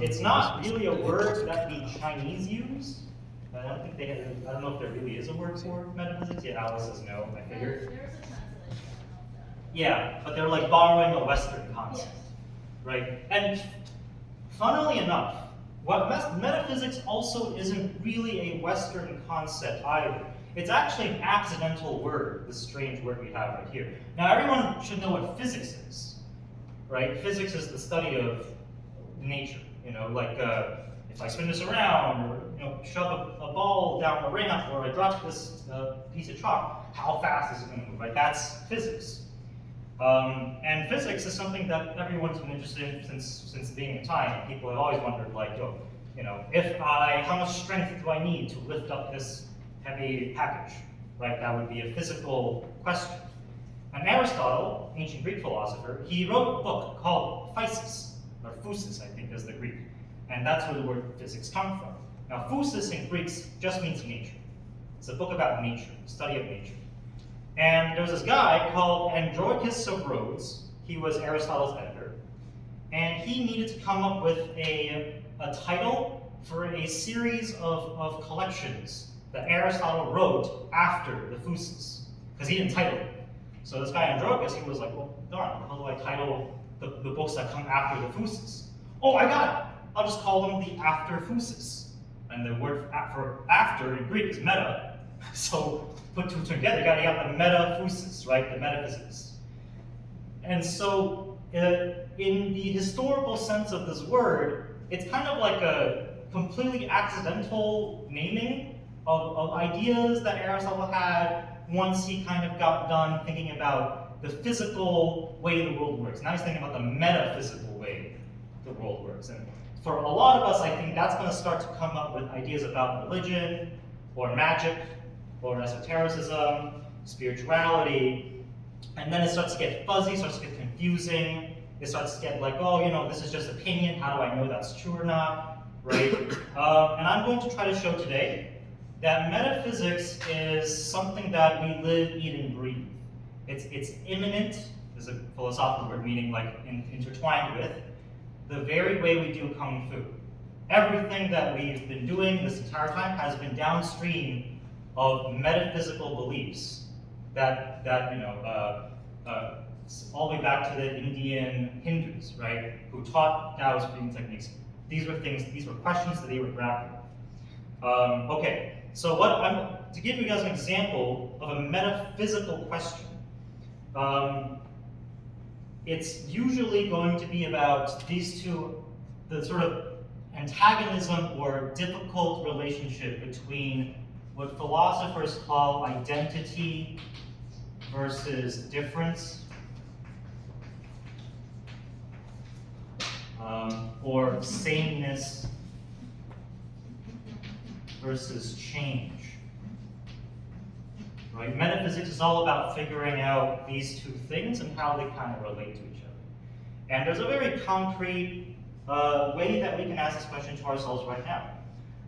It's not really a word that the Chinese use. I don't think they have, I don't know if there really is a word for metaphysics. Yeah, Alice says no, I figured. There is a translation of that. Yeah, but they're like borrowing a Western concept, right? And funnily enough, what metaphysics also isn't really a Western concept either. It's actually an accidental word, this strange word we have right here. Now everyone should know what physics is, right? Physics is the study of nature, you know, like if I spin this around, or shove a ball down the ramp, or I drop this piece of chalk, how fast is it going to move, right? That's physics. And physics is something that everyone's been interested in since being in time. People have always wondered, like, how much strength do I need to lift up this heavy package, right? That would be a physical question. And Aristotle, ancient Greek philosopher, he wrote a book called Physis, or Physis, I think is the Greek. And that's where the word physics comes from. Now, Physis in Greek just means nature. It's a book about nature, study of nature. And there's this guy called Andronicus of Rhodes. He was Aristotle's editor. And he needed to come up with a title for a series of collections that Aristotle wrote after the Physis, because he didn't title it. So this guy Andronicus, he was like, well, darn, how do I title the books that come after the Physis? Oh, I got it. I'll just call them the after Physis. And the word for after in Greek is meta. So put two together, you got the Meta-Physis, right? The metaphysics. And so in the historical sense of this word, it's kind of like a completely accidental naming of ideas that Aristotle had once he kind of got done thinking about the physical way the world works. Now he's thinking about the metaphysical way the world works. And for a lot of us, I think that's going to start to come up with ideas about religion, or magic, or esotericism, spirituality, and then it starts to get fuzzy, starts to get confusing. It starts to get like, this is just opinion, how do I know that's true or not, right? And I'm going to try to show today that metaphysics is something that we live, eat, and breathe. It's immanent, is a philosophical word meaning like intertwined with, the very way we do Kung Fu. Everything that we've been doing this entire time has been downstream of metaphysical beliefs that all the way back to the Indian Hindus, right, who taught Daoist breathing techniques. These were questions that they were grappling with. Okay, so to give you guys an example of a metaphysical question, it's usually going to be about these two, the sort of antagonism or difficult relationship between what philosophers call identity versus difference, or sameness versus change. Right? Metaphysics is all about figuring out these two things and how they kind of relate to each other. And there's a very concrete way that we can ask this question to ourselves right now.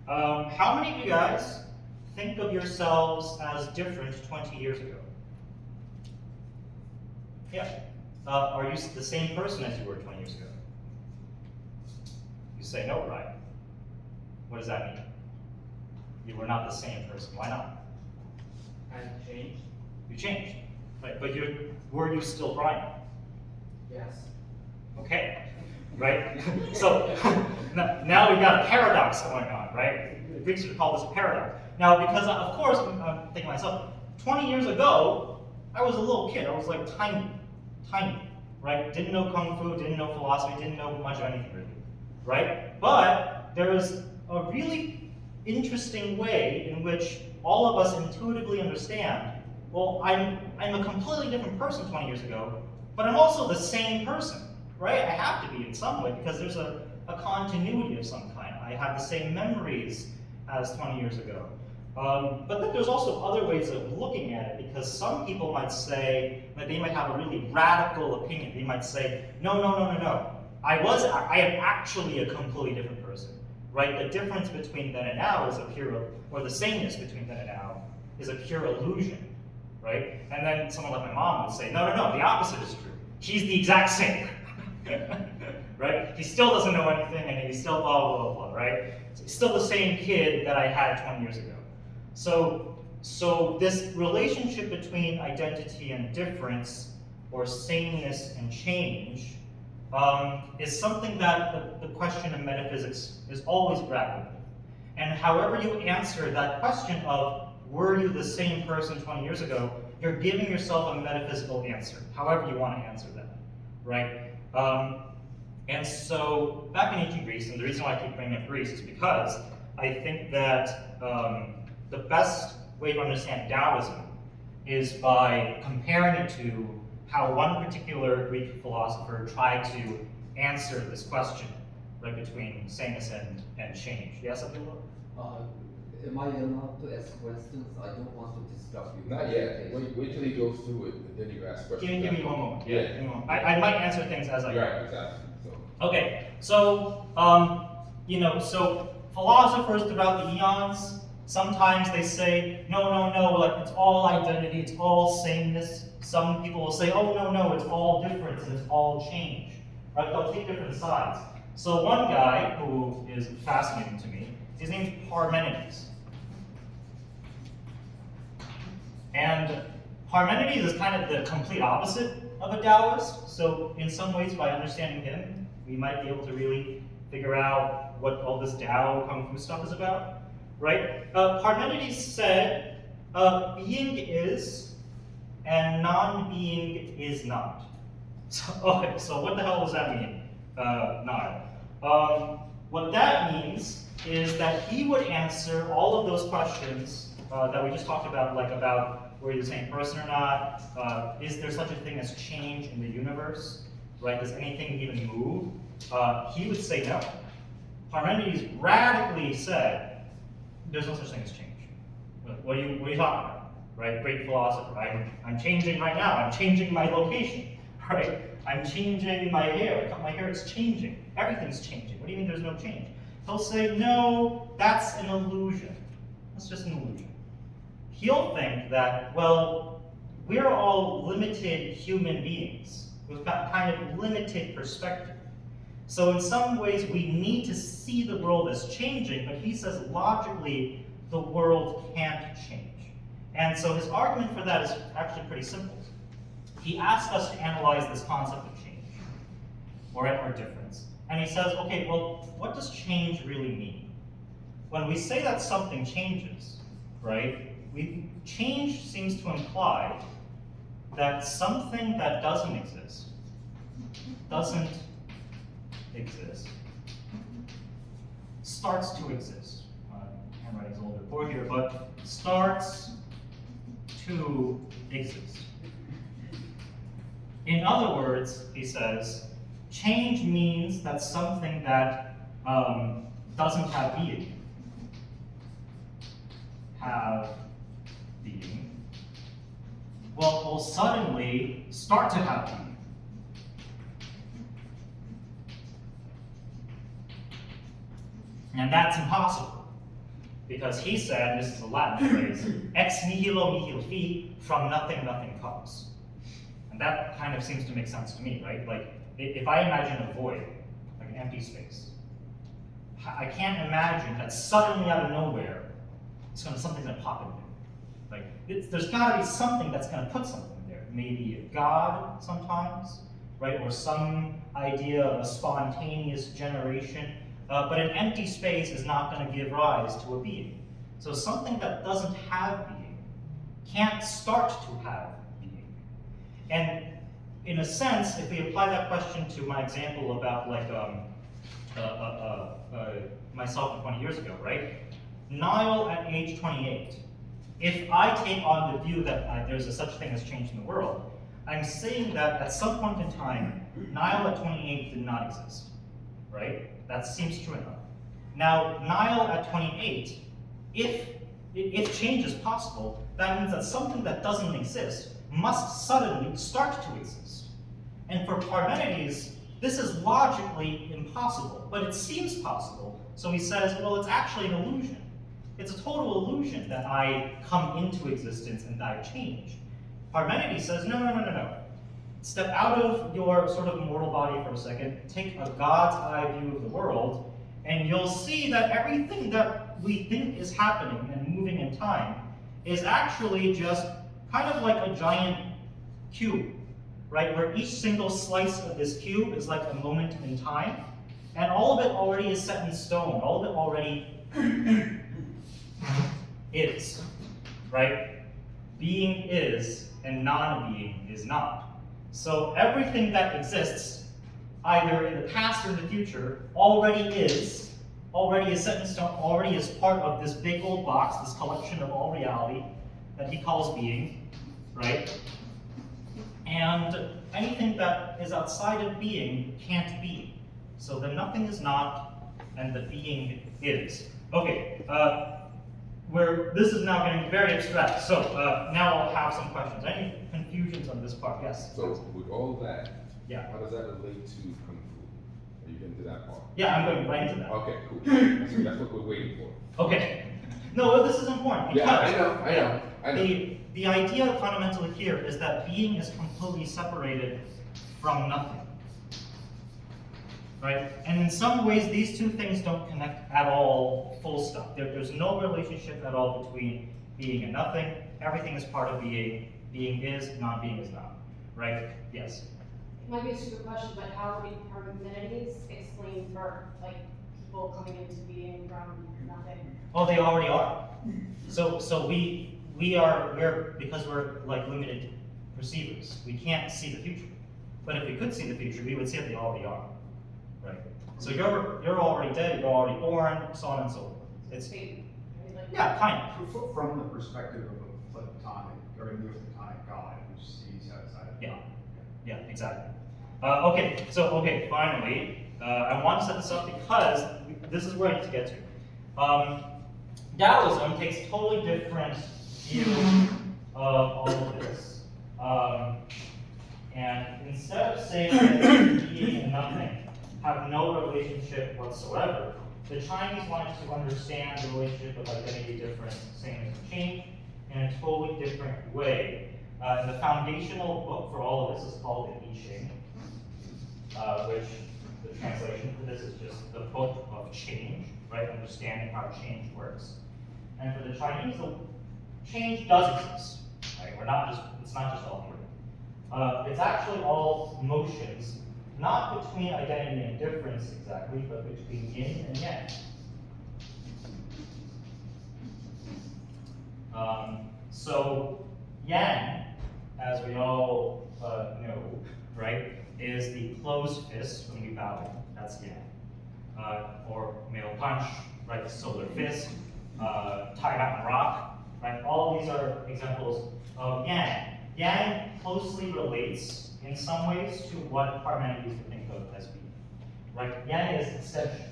How many of you guys think of yourselves as different 20 years ago? Yeah. Are you the same person as you were 20 years ago? You say no, right? What does that mean? You were not the same person. Why not? I've changed. You changed, right? But were you still Brian? Yes. Okay, right? So now we've got a paradox going on, right? The Greeks would call this a paradox. Now, because of course, I'm thinking to myself, 20 years ago, I was a little kid. I was like tiny, right? Didn't know Kung Fu, didn't know philosophy, didn't know much of anything really, right? But there was a really interesting way in which all of us intuitively understand, well, I'm a completely different person 20 years ago, but I'm also the same person, right? I have to be in some way because there's a continuity of some kind. I have the same memories as 20 years ago. But then there's also other ways of looking at it, because some people might say that they might have a really radical opinion. They might say, no. I am actually a completely different person, right? The difference between then and now is or the sameness between then and now is a pure illusion, right? And then someone like my mom would say, no, the opposite is true. She's the exact same, right? He still doesn't know anything, and he's still blah, blah, blah, blah, right? So he's still the same kid that I had 20 years ago. So this relationship between identity and difference, or sameness and change, is something that the question of metaphysics is always grappling with. And however you answer that question of, were you the same person 20 years ago, you're giving yourself a metaphysical answer, however you want to answer that, right? And so, back in ancient Greece, and the reason why I keep bringing up Greece is because I think that the best way to understand Taoism is by comparing it to how one particular Greek philosopher tried to answer this question, right, between sameness and change. Yes, Abdullah? Am I allowed to ask questions? I don't want to disrupt you. Not yet. Wait till he goes through it, and then you ask questions. Give me one moment. Yeah. Give me one moment. I might answer things as I go. Right, exactly. So. Okay, so so philosophers throughout the eons, sometimes they say, no, like it's all identity, it's all sameness. Some people will say, oh no, it's all difference, it's all change. Right? They'll take different sides. So one guy who is fascinating to me, his name's Parmenides. And Parmenides is kind of the complete opposite of a Taoist. So in some ways, by understanding him, we might be able to really figure out what all this Tao Kung Fu stuff is about, right? Parmenides said, being is and non-being is not. So what the hell does that mean? Nile. What that means is that he would answer all of those questions that we just talked about, like about were you the same person or not? Is there such a thing as change in the universe? Right? Does anything even move? He would say no. Parmenides radically said, there's no such thing as change. What are you talking about? Right? Great philosopher. I'm changing right now. I'm changing my location. Right? I'm changing my hair. I cut my hair, it's changing. Everything's changing. What do you mean there's no change? He'll say, no, that's an illusion. That's just an illusion. He'll think that, well, we're all limited human beings. We've got kind of limited perspective. So in some ways, we need to see the world as changing, but he says logically, the world can't change. And so his argument for that is actually pretty simple. He asks us to analyze this concept of change, or difference. And he says, okay, well, what does change really mean? When we say that something changes, right, change seems to imply that something that doesn't exist, starts to exist. Handwriting's a little bit poor here, but starts to exist. In other words, he says, change means that something that doesn't have being, will suddenly start to have being. And that's impossible, because he said, this is a Latin phrase, ex nihilo nihil fi, from nothing, nothing comes. And that kind of seems to make sense to me, right? Like, if I imagine a void, like an empty space, I can't imagine that suddenly out of nowhere, something's gonna pop in there. Like, there's gotta be something that's gonna put something there. Maybe a god sometimes, right? Or some idea of a spontaneous generation. But an empty space is not gonna give rise to a being. So something that doesn't have being can't start to have being. And in a sense, if we apply that question to my example about like myself 20 years ago, right? Nile at age 28, if I take on the view that there's such thing as change in the world, I'm saying that at some point in time, Nile at 28 did not exist, right? That seems true enough. Now, Nile at 28, if change is possible, that means that something that doesn't exist must suddenly start to exist. And for Parmenides, this is logically impossible, but it seems possible. So he says, well, it's actually an illusion. It's a total illusion that I come into existence and I change. Parmenides says, no. step out of your sort of mortal body for a second, take a God's eye view of the world, and you'll see that everything that we think is happening and moving in time is actually just kind of like a giant cube, right? Where each single slice of this cube is like a moment in time, and all of it already is set in stone. All of it already is, right? Being is, and non-being is not. So everything that exists, either in the past or in the future, already is set in stone, already is part of this big old box, this collection of all reality that he calls being, right? And anything that is outside of being can't be. So the nothing is not, and the being is. Okay, this is now getting very abstract. So now I'll have some questions. Any confusions on this part? Yes? So with all that, Yeah. how does that relate to Kung Fu? Are you getting to that part? Yeah, I'm going right into that. Okay, cool. That's what we're waiting for. Okay. No, well, this is important because Yeah, I know. the idea fundamentally here is that being is completely separated from nothing. Right? And in some ways, these two things don't connect at all, full stop. There's no relationship at all between being and nothing. Everything is part of being. Being is, non-being is not. Right? Yes? It might be a stupid question, but how would Parmenides explain for like people coming into being from nothing? Oh, they already are. So we're because we're like limited perceivers. We can't see the future. But if we could see the future, we would see that they already are. Right. So you're already dead, you're already born, so on and so forth. It's Fate, right? Like, yeah, kind of. From the perspective of a Platonic or a Neoplatonic God who sees outside of Yeah. God. Yeah, exactly. Okay, finally, I want to set this up because this is where I need to get to. Daoism takes a totally different view of all of this. And instead of saying that being and nothing have no relationship whatsoever, the Chinese wanted to understand the relationship of identity, difference, sameness, and change in a totally different way. And the foundational book for all of this is called the I Ching, which the translation for this is just the book of change, right? Understanding how change works. And for the Chinese, the change does exist, right? It's not just all here. It's actually all motions, not between identity and difference exactly, but between yin and yang. So yang, as we all know, right, is the closed fist when we bow. That's yang. Or male punch, right? Solar fist, tie mountain rock, right? All of these are examples of yang. Yang closely relates in some ways to what Parmenides would think of as being. Right? Yang is extension.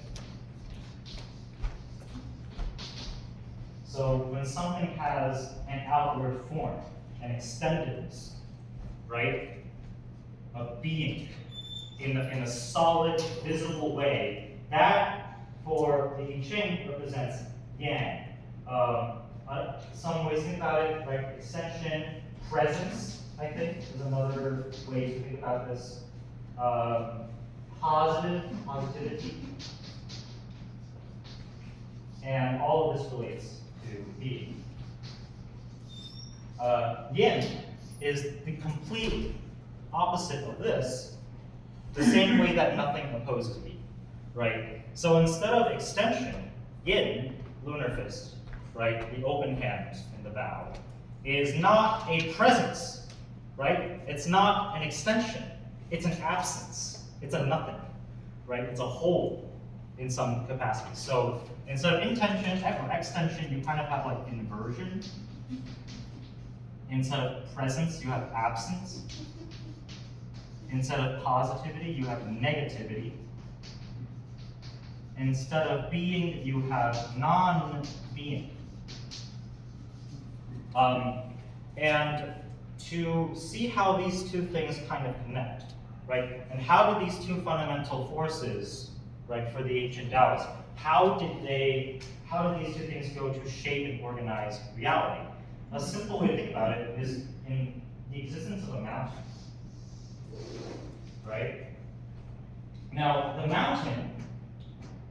So when something has an outward form, an extendedness, right, of being in a solid, visible way, that for the I Ching represents yang. Some ways to think about it, right? Extension, presence, I think, is another way to think about this. Positivity. And all of this relates to being. Yin is the complete opposite of this, the same way that nothing opposes being, right? So instead of extension, yin, lunar fist, right, the open hand in the bow, is not a presence, right? It's not an extension. It's an absence. It's a nothing, right? It's a hole in some capacity. So instead of intention or extension, you kind of have like inversion. Instead of presence, you have absence. Instead of positivity, you have negativity. Instead of being, you have non-being. And to see how these two things kind of connect, right? And how do these two fundamental forces, right, for the ancient Taoists, how did these two things go to shape and organize reality? A simple way to think about it is in the existence of a mountain. right? Now, the mountain,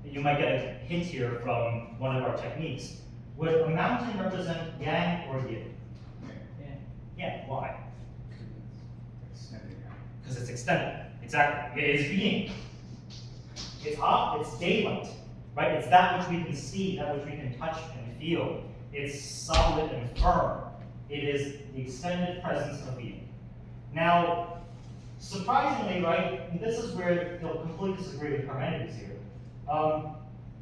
you might get a hint here from one of our techniques. Would a mountain represent yang or yin? Yeah, why? Extending out. Because it's extended. Exactly. It is being. It's up, it's daylight, right? It's that which we can see, that which we can touch and feel. It's solid and firm. It is the extended presence of being. Now, surprisingly, right, and this is where you'll completely disagree with Parmenides here.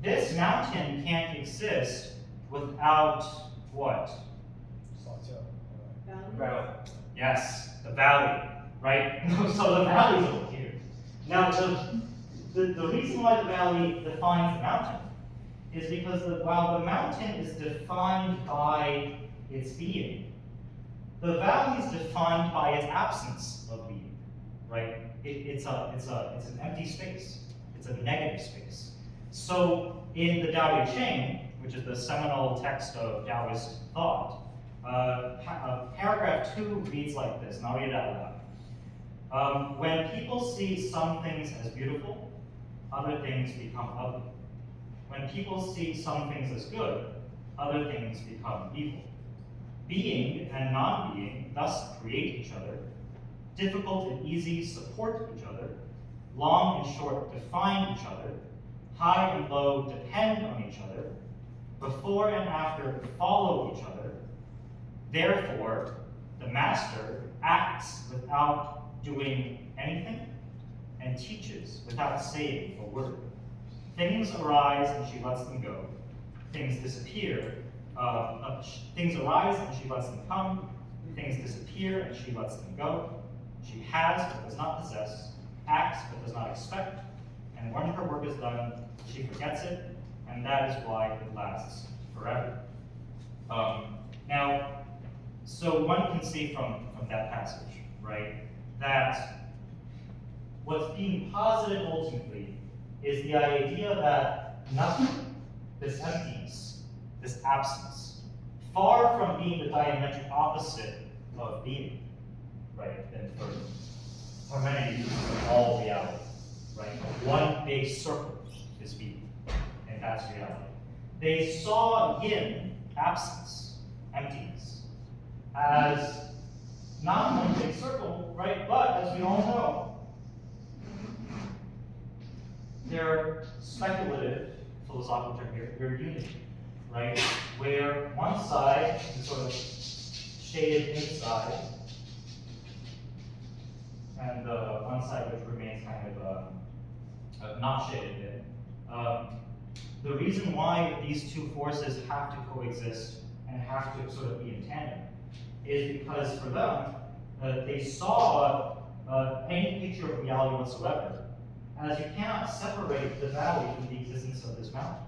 This mountain can't exist without what? Valley. Yes, the valley, right? So the valley's over here. Now, the reason why the valley defines the mountain is because while the mountain is defined by its being, the valley is defined by its absence of being, right? It's an empty space. It's a negative space. So in the Tao Te Ching, which is the seminal text of Daoist thought, paragraph 2 reads like this, and I'll read it out loud. When people see some things as beautiful, other things become ugly. When people see some things as good, other things become evil. Being and non-being thus create each other. Difficult and easy support each other. Long and short define each other. High and low depend on each other. Before and after follow each other. Therefore, the master acts without doing anything and teaches without saying a word. Things arise and she lets them go. Things disappear. Things arise and she lets them come. Things disappear and she lets them go. She has but does not possess, acts but does not expect, and when her work is done, she forgets it, and that is why it lasts forever. Now, so one can see from that passage, right, that what's being posited ultimately is the idea that nothing, this emptiness, this absence, far from being the diametric opposite of being, right, and for Parmenides, all reality, right? One big circle is being, and that's reality. They saw yin, absence, emptiness, as not one big circle, right? But as we all know, they're speculative, philosophical term here, they're unity, right? Where one side is sort of shaded inside, and one side which remains kind of not shaded in. The reason why these two forces have to coexist and have to sort of be in tandem is because for them, they saw any picture of reality whatsoever as you cannot separate the valley from the existence of this mountain.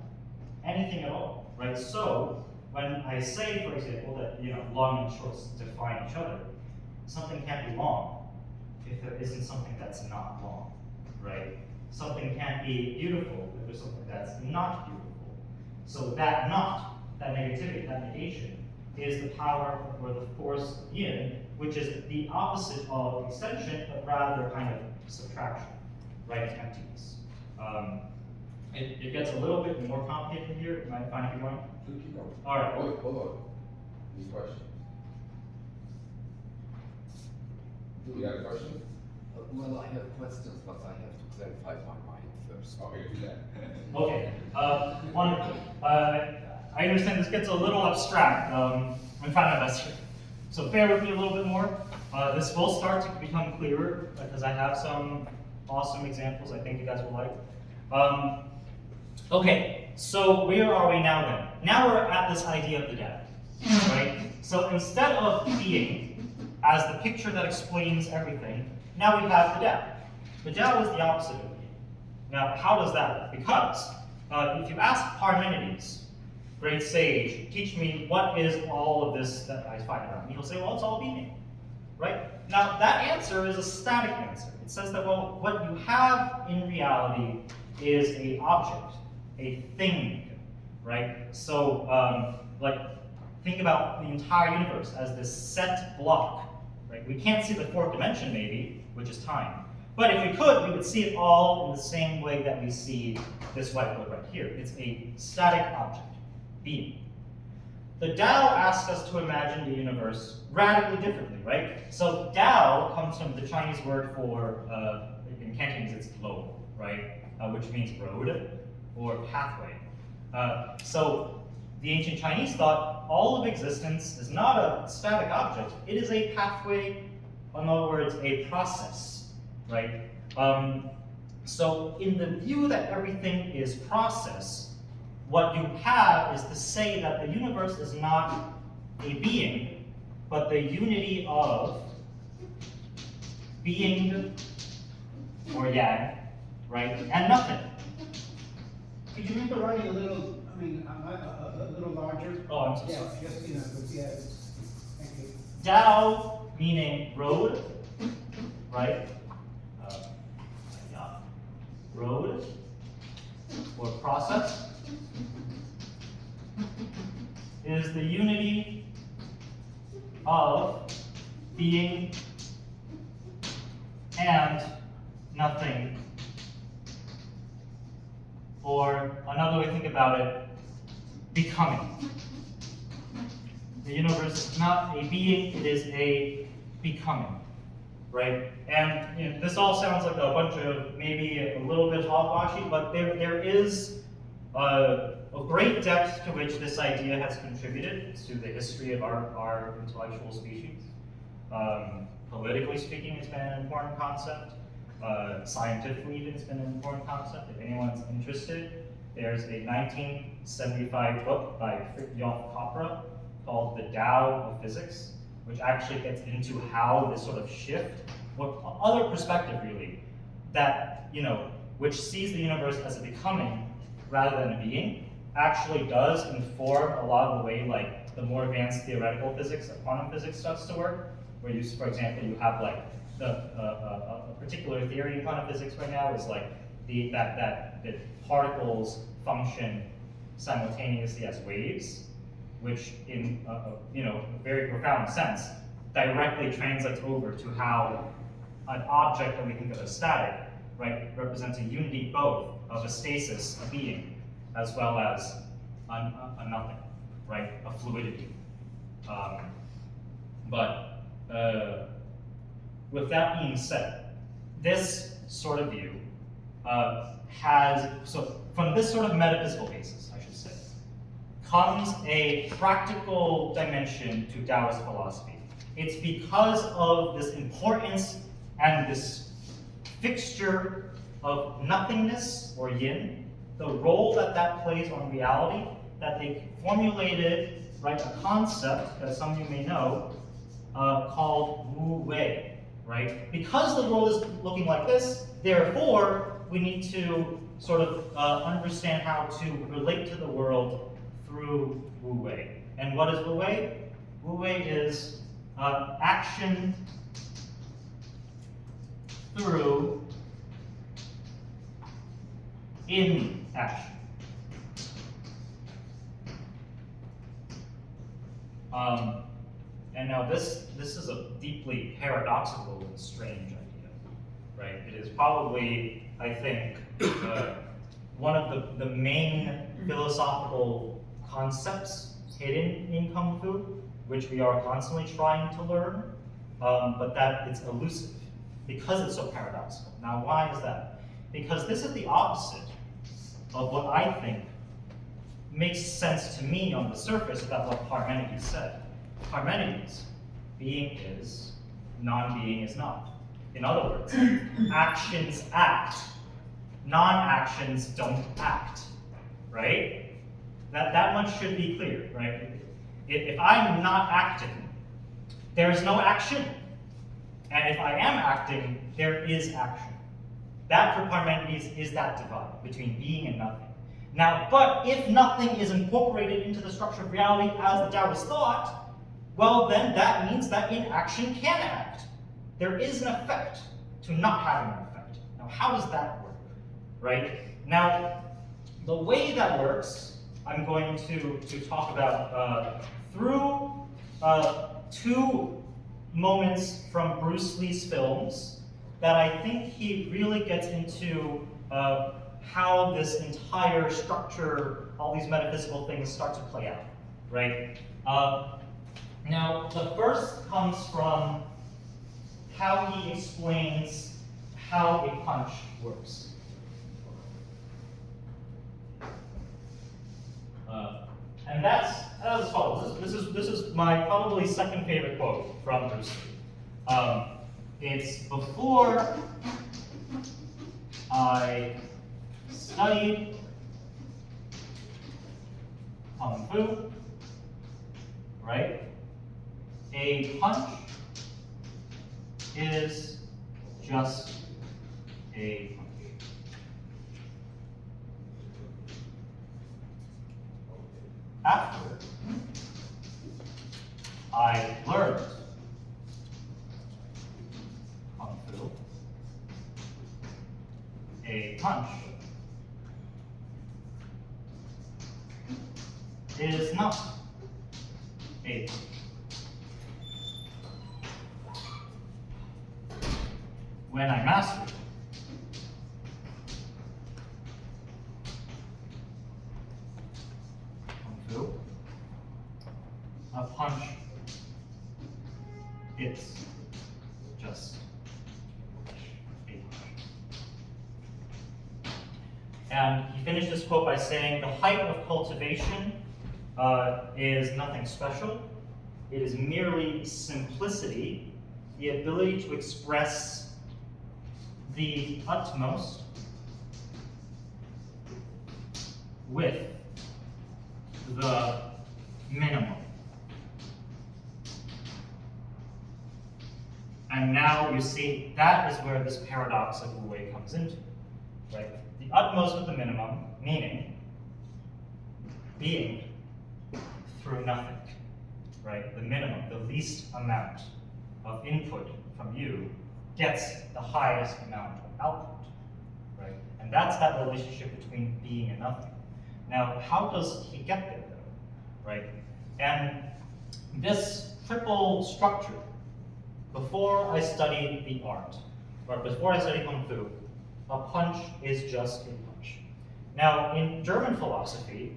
Anything at all, right? So when I say, for example, that long and short define each other, something can't be long if there isn't something that's not long, right? Something can't be beautiful if there's something that's not beautiful. So that not, that negativity, that negation, is the power or the force of yin, which is the opposite of extension, but rather kind of subtraction, right? Emptiness. It gets a little bit more complicated here. Am I fine if you're going? Keep going. All right. Hold on. Any questions? You got a question? Well, I have questions, but I have to clarify my mind first. Okay, do that. Okay. Wonderful. I understand this gets a little abstract. I'm trying my best here. So bear with me a little bit more. This will start to become clearer because I have some awesome examples I think you guys will like. Okay, so where are we now then? Now we're at this idea of the Tao, right? So instead of being as the picture that explains everything, now we have the Tao. The Tao is the opposite of being. Now, how does that work? Because if you ask Parmenides, great sage, teach me what is all of this that I find around me, he'll say, well, it's all being, right? Now, that answer is a static answer. It says that, well, what you have in reality is an object, a thing, right? So, like, think about the entire universe as this set block, right? We can't see the fourth dimension, maybe, which is time. But if we could, we would see it all in the same way that we see this whiteboard right here. It's a static object, being. The Tao asks us to imagine the universe radically differently, right? So Tao comes from the Chinese word for, in Cantonese it's lo, right? Which means road or pathway. So the ancient Chinese thought all of existence is not a static object, it is a pathway, in other words, a process, right? So in the view that everything is process, what you have is to say that the universe is not a being, but the unity of being or yang, right, and nothing. Could you make the writing a little, a little larger? Oh, I'm so Yeah, sorry. just, yeah, thank you. Dao meaning road, right? Yeah. Road or process is the unity of being and nothing. Or another way to think about it, becoming. The universe is not a being, it is a becoming, right? And you know, this all sounds like a bunch of maybe a little bit hogwashy, but there is a great depth to which this idea has contributed to the history of our intellectual species. Politically speaking, it's been an important concept. Scientifically, even, it's been an important concept. If anyone's interested, there's a 1975 book by Fritjof Capra called The Tao of Physics, which actually gets into how this sort of shift, what other perspective really, that, you know, which sees the universe as a becoming rather than a being, actually does inform a lot of the way, like, the more advanced theoretical physics, quantum physics starts to work, where you, for example, you have like a particular theory in quantum physics right now is like that particles function simultaneously as waves, which in a very profound sense directly translates over to how an object that we think of as static, right, represents a unity both of a stasis, a being, as well as a nothing, right, a fluidity. With that being said, this sort of view from this sort of metaphysical basis, I should say, comes a practical dimension to Daoist philosophy. It's because of this importance and this fixture of nothingness, or yin, the role that plays on reality, that they formulated, right, a concept that some of you may know, called Wu Wei, right? Because the world is looking like this, therefore, we need to sort of understand how to relate to the world through Wu Wei. And what is Wu Wei? Wu Wei is action through inaction. And now this is a deeply paradoxical and strange idea, right? It is probably, I think, one of the main philosophical concepts hidden in Kung Fu, which we are constantly trying to learn, but that it's elusive because it's so paradoxical. Now, why is that? Because this is the opposite of what I think makes sense to me on the surface about what Parmenides said. Parmenides, being is, non-being is not. In other words, actions act, non-actions don't act, right? That much should be clear, right? If I'm not acting, there is no action. And if I am acting, there is action. That, for Parmenides, is that divide between being and nothing. Now, but if nothing is incorporated into the structure of reality as the Taoist thought, well, then that means that inaction can act. There is an effect to not having an effect. Now, how does that work, right? Now, the way that works, I'm going to talk about through two moments from Bruce Lee's films that I think he really gets into how this entire structure, all these metaphysical things start to play out, right? Now, the first comes from how he explains how a punch works. And that's as follows. This is my probably second favorite quote from Bruce Lee. It's before I studied Kung Fu, right? A punch is just a punch. After I learned Kung Fu, a punch is not a punch. When I mastered Kung Fu, a punch, it's just a punch. And he finished this quote by saying, the height of cultivation is nothing special. It is merely simplicity, the ability to express the utmost with the minimum. And now you see that is where this paradox of Wu Wei comes into, right? The utmost with the minimum, meaning being through nothing, right? The minimum, the least amount of input from you gets the highest amount of output, right? And that's that relationship between being and nothing. Now, how does he get there, though, right? And this triple structure, before I studied the art, or before I studied Kung Fu, a punch is just a punch. Now, in German philosophy,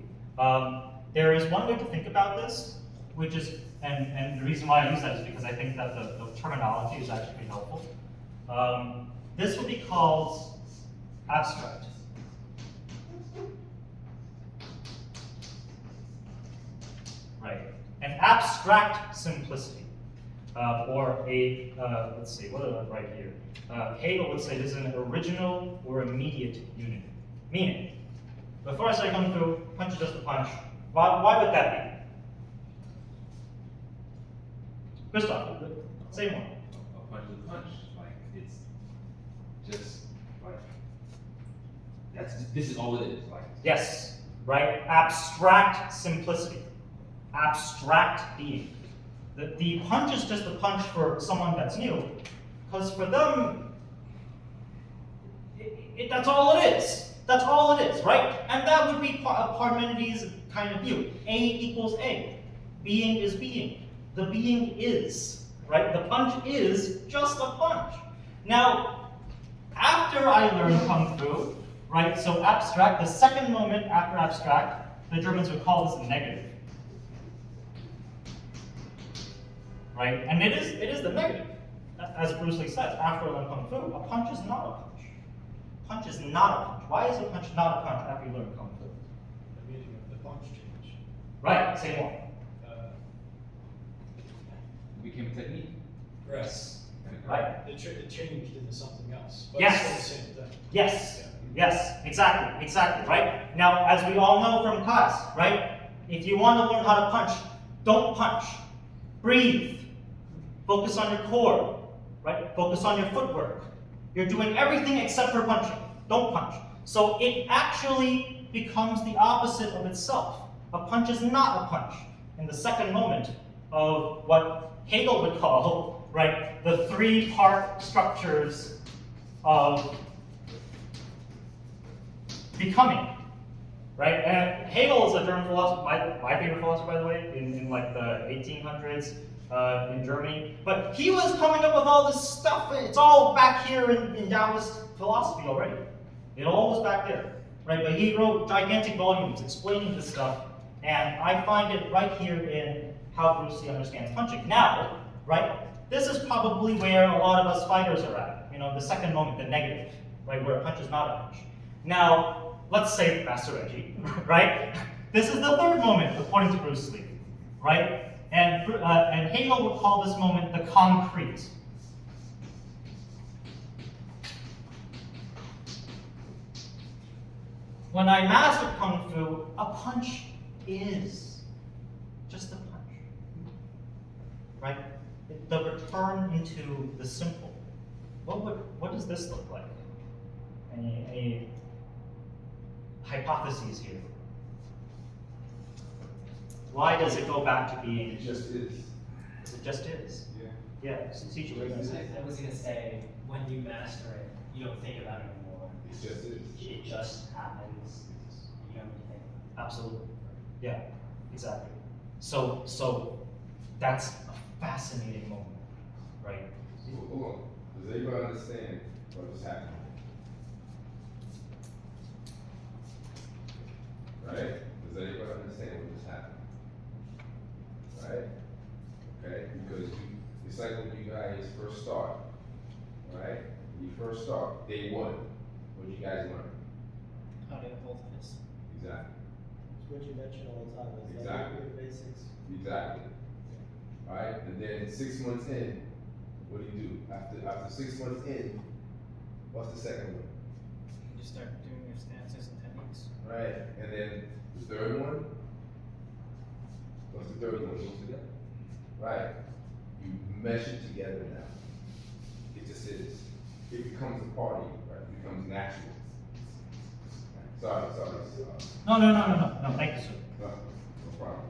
there is one way to think about this, which is, and the reason why I use that is because I think that the terminology is actually pretty helpful. This would be called abstract. Right, an abstract simplicity, or a, let's see, what did I write here? Hegel would say this is an original or immediate unity. Meaning, before I say Kung Fu, punch is just a punch. Why would that be? Christoph, say more. A punch is a punch. Like it's just like this is all it is. Like Yes, right? Abstract simplicity. Abstract being. The punch is just a punch for someone that's new, because for them, that's all it is. That's all it is, right? And that would be Parmenides' kind of view. A equals A. Being is being. The being is, right? The punch is just a punch. Now, after I learned Kung Fu, right, so abstract, the second moment after abstract, the Germans would call this negative. Right? And it is the negative. As Bruce Lee says, after I learned Kung Fu, a punch is not a punch. Punch is not a punch. Why is a punch not a punch after you learn Kung Fu? The meaning of the punch change. Right, say more. it became a technique. Yes. Right? It changed into something else. But Yes. it's still the same thing. Yes. Yes, exactly, right? Now, as we all know from class, right? If you want to learn how to punch, don't punch. Breathe. Focus on your core, right? Focus on your footwork. You're doing everything except for punching. Don't punch. So it actually becomes the opposite of itself. A punch is not a punch in the second moment of what Hegel would call, right, the three-part structures of becoming, right? And Hegel is a German philosopher, my favorite philosopher, by the way, in like the 1800s. in Germany. But he was coming up with all this stuff. It's all back here in Daoist philosophy already. It all was back there, right? But he wrote gigantic volumes explaining this stuff, and I find it right here in How Bruce Lee Understands Punching. Now, right, this is probably where a lot of us fighters are at. You know, the second moment, the negative, right, where a punch is not a punch. Now, let's say Master Reggie, right? This is the third moment, according to Bruce Lee, right? And Hegel would call this moment the concrete. When I mastered Kung Fu, a punch is just a punch, right? The return into the simple. What does this look like? Any hypotheses here? Why does it go back to being? It just is. It just is. Yeah. Yeah. CJ, what are you gonna say? I was gonna say, when you master it, you don't think about it anymore. It just is. It just happens. You don't think. Absolutely. Yeah. Exactly. So that's a fascinating moment, right? Hold on. Does anybody understand what was happening? Right? Does anybody understand what just happened? Right? Okay? Because it's like when you guys first start. Right? When you first start, day one, what did you guys learn? How to hold this. Exactly. It's what you mentioned all the time, is Exactly. the basics. Exactly. Alright? And then 6 months in, what do? After 6 months in, what's the second one? You start doing your stances and techniques. Right? And then the third one? What's the third one? Goes together. Right? You mesh it together now. It just is. It becomes a part of you, right? It becomes natural. Sorry. No, thank you, sir. No problem.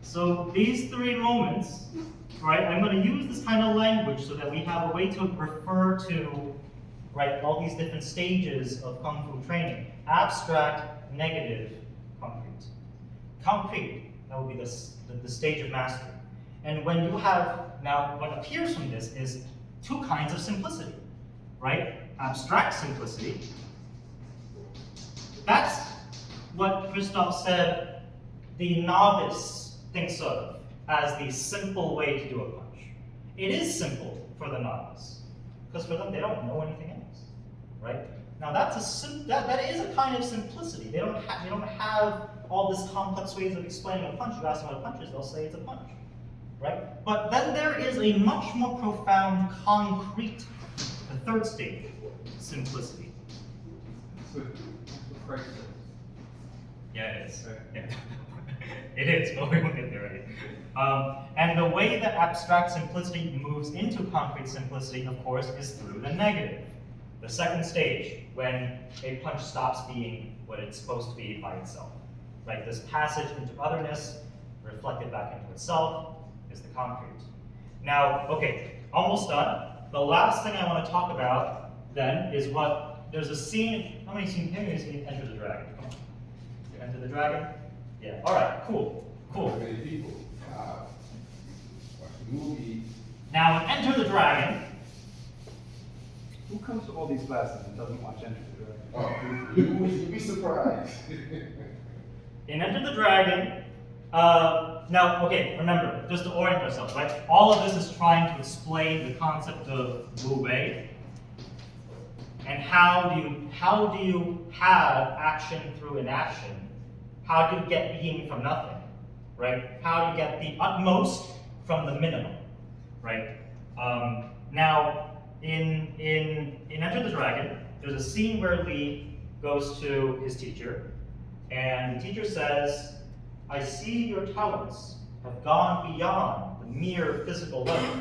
So these three moments, right, I'm going to use this kind of language so that we have a way to refer to, right, all these different stages of Kung Fu training. Abstract, negative, concrete. Concrete, that would be the stage of mastery. And when you have, now what appears from this is two kinds of simplicity, right? Abstract simplicity. That's what Christoph said the novice thinks of as the simple way to do a punch. It is simple for the novice, because for them, they don't know anything else, right? Now that is a kind of simplicity. They don't have all this complex ways of explaining a punch. You ask them what a punch is, they'll say it's a punch, right? But then there is a much more profound, concrete, the third stage, simplicity. Yeah, it is. Yeah. It is, but we won't get there right. And the way that abstract simplicity moves into concrete simplicity, of course, is through the negative. The second stage, when a punch stops being what it's supposed to be by itself. Right? This passage into otherness, reflected back into itself, is the concrete. Now, okay, almost done. The last thing I want to talk about then is there's a scene, how many scenes have you seen Enter the Dragon? Come on. You Enter the Dragon? Yeah, all right, cool. Many people. Watch the movie. Now, in Enter the Dragon, Who comes to all these classes and doesn't watch Enter the Dragon? Oh, you'd be surprised. in Enter the Dragon, now, okay, remember, just to orient ourselves, right? All of this is trying to explain the concept of Wu Wei. And how do you have action through inaction? How do you get being from nothing, right? How do you get the utmost from the minimum, right? Now, in Enter the Dragon, there's a scene where Li goes to his teacher, and the teacher says, I see your talents have gone beyond the mere physical level.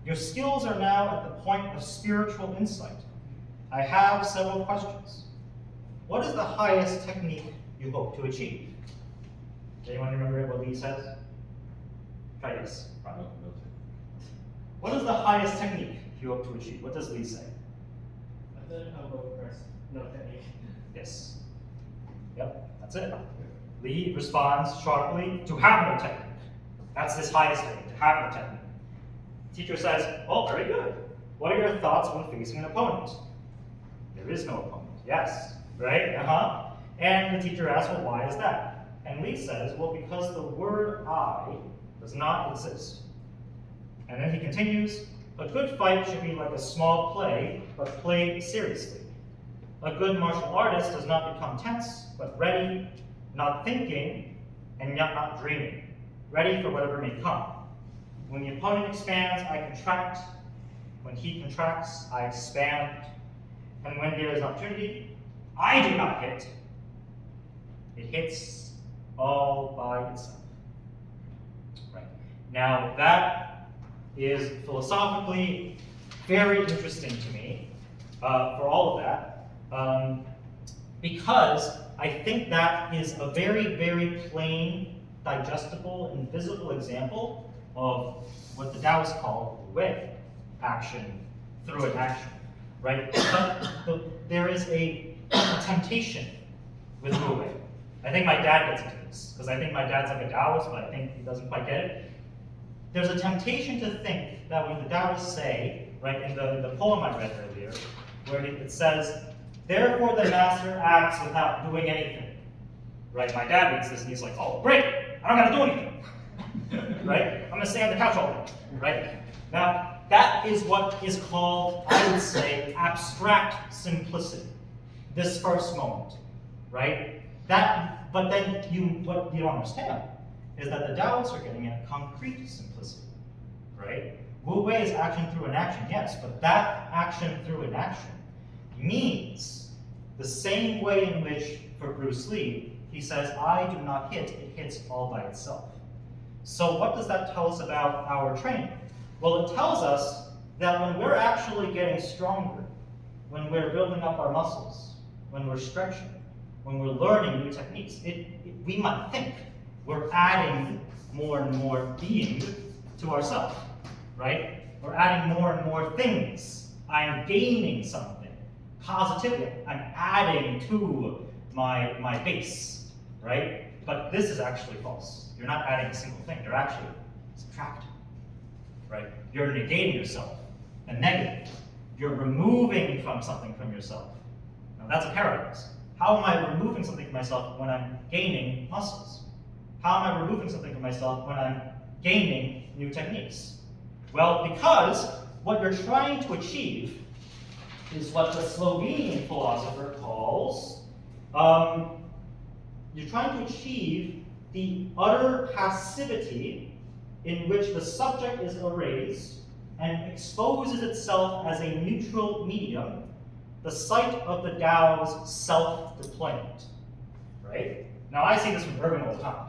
Your skills are now at the point of spiritual insight. I have several questions. What is the highest technique you hope to achieve? Does anyone remember what Li says? Try this. What is the highest technique you hope to achieve? What does Li say? The elbow press, no technique. Yes. Yep, that's it. Li responds sharply, to have no technique. That's his highest thing, to have no technique. Teacher says, oh, very good. What are your thoughts when facing an opponent? There is no opponent. Yes, right? And the teacher asks, well, why is that? And Li says, well, because the word I does not exist. And then he continues, a good fight should be like a small play, but played seriously. A good martial artist does not become tense, but ready, not thinking, and yet not dreaming, ready for whatever may come. When the opponent expands, I contract. When he contracts, I expand. And when there is opportunity, I do not hit. It hits all by itself. Right. Now that is philosophically very interesting to me for all of that, because I think that is a very, very plain, digestible, and visible example of what the Taoists call Wu Wei, action through an action, right? But there is a temptation with Wu Wei. I think my dad gets into this, because I think my dad's like a Taoist, but I think he doesn't quite get it. There's a temptation to think that when the Taoists say, right, in the poem I read earlier, where it says, therefore the master acts without doing anything. Right? My dad reads this and he's like, oh, great, I don't gotta do anything. Right? I'm gonna stay on the couch all day. Right? Now, that is what is called, I would say, abstract simplicity. This first moment. Right? But then what you don't understand is that the Taoists are getting at concrete simplicity. Right? Wu Wei is action through an action, yes, but that action through an action means the same way in which, for Bruce Lee, he says, I do not hit, it hits all by itself. So what does that tell us about our training? Well, it tells us that when we're actually getting stronger, when we're building up our muscles, when we're stretching, when we're learning new techniques, we might think we're adding more and more being to ourselves, right? We're adding more and more things. I'm gaining something. Positively, I'm adding to my base, right? But this is actually false. You're not adding a single thing. You're actually subtracting, right? You're negating yourself, a negative. You're removing from something from yourself. Now that's a paradox. How am I removing something from myself when I'm gaining muscles? How am I removing something from myself when I'm gaining new techniques? Well, because what you're trying to achieve is what the Slovenian philosopher calls, you're trying to achieve the utter passivity in which the subject is erased and exposes itself as a neutral medium, the site of the Tao's self-deployment, right? Now I see this from Irving all the time.